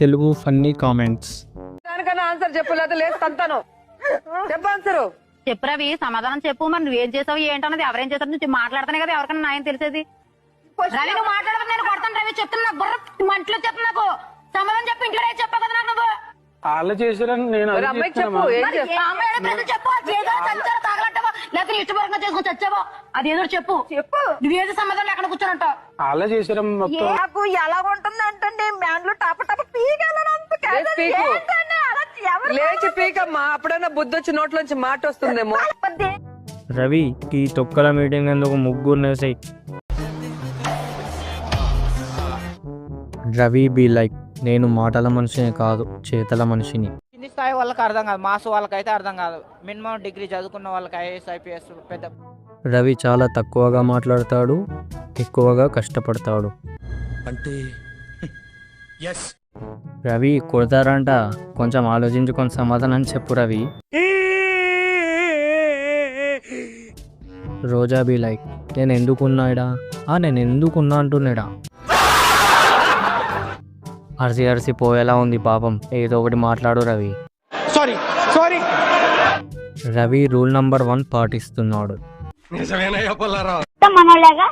Telugu funny comments. దానికన్నా answer చెప్పలేదు లేదు తంతాను చెప్పు ఆన్సర్ చెప్పు రవి, సమాధానం చెప్పు. మరి నువ్వేం చేసావు ఏంటన్నది, ఎవరేం చేస్తారు నుంచి మాట్లాడుతానే కదా ఎవరికన్నా న్యాయం తెలిసేది. రవి నువ్వు మాట్లాడదు, నేను కొడతాను. రవి చెప్తున్నా, బుర్ర మంటలో చెప్పు. నాకు సమాధానం చెప్పు. ఇంట్లో చెప్పు కదా నాకు నువ్వు. వాళ్ళు చేసారని నేను అమ్మాయికి చెప్పు ఏం చేస్తావు? చెప్పు తాగలట్టావో లేకపోతే ఇష్టపరంగా చేసుకుని చచ్చావో అదేదో చెప్పు. చెప్పు నువ్వేది సమాధానం ఎక్కడ కూర్చోనంట. వాళ్ళే చేసారని మొత్తం. నాకు ఎలా ఉంటుంది అంటే మ్యాన్లు టప టప లేచి పీకమ్మా, అప్పుడైనా బుద్ధి వచ్చి నోట్లోంచి మాట వస్తుందేమో. రవి ఈ తొక్కల మీటింగ్ ఎందుకు ముగ్గురు నేసాయి. రవి బి లైక్, నేను మాటల మనిషిని కాదు చేతల మనిషిని. కింది స్థాయి వాళ్ళకి అర్థం కాదు, మాస్ వాళ్ళకైతే అర్థం కాదు. మినిమం డిగ్రీ చదువుకున్న వాళ్ళకి ఐఏఎస్ ఐపీఎస్ పెద్ద. రవి చాలా తక్కువగా మాట్లాడతాడు, ఎక్కువగా కష్టపడతాడు. అంటే రవి కొడతారంట, కొంచెం ఆలోచించుకొని సమాధానం చెప్పు రవి. రోజా బి లైక్, నేను ఎందుకున్నాడా నేను ఎందుకున్నా అంటున్నాడా. అరిసి అరిసి పోయేలా ఉంది పాపం, ఏదో ఒకటి మాట్లాడు రవి. రవి రూల్ నంబర్ 1 పాటిస్తున్నాడు. నిజమేనా మనలాగా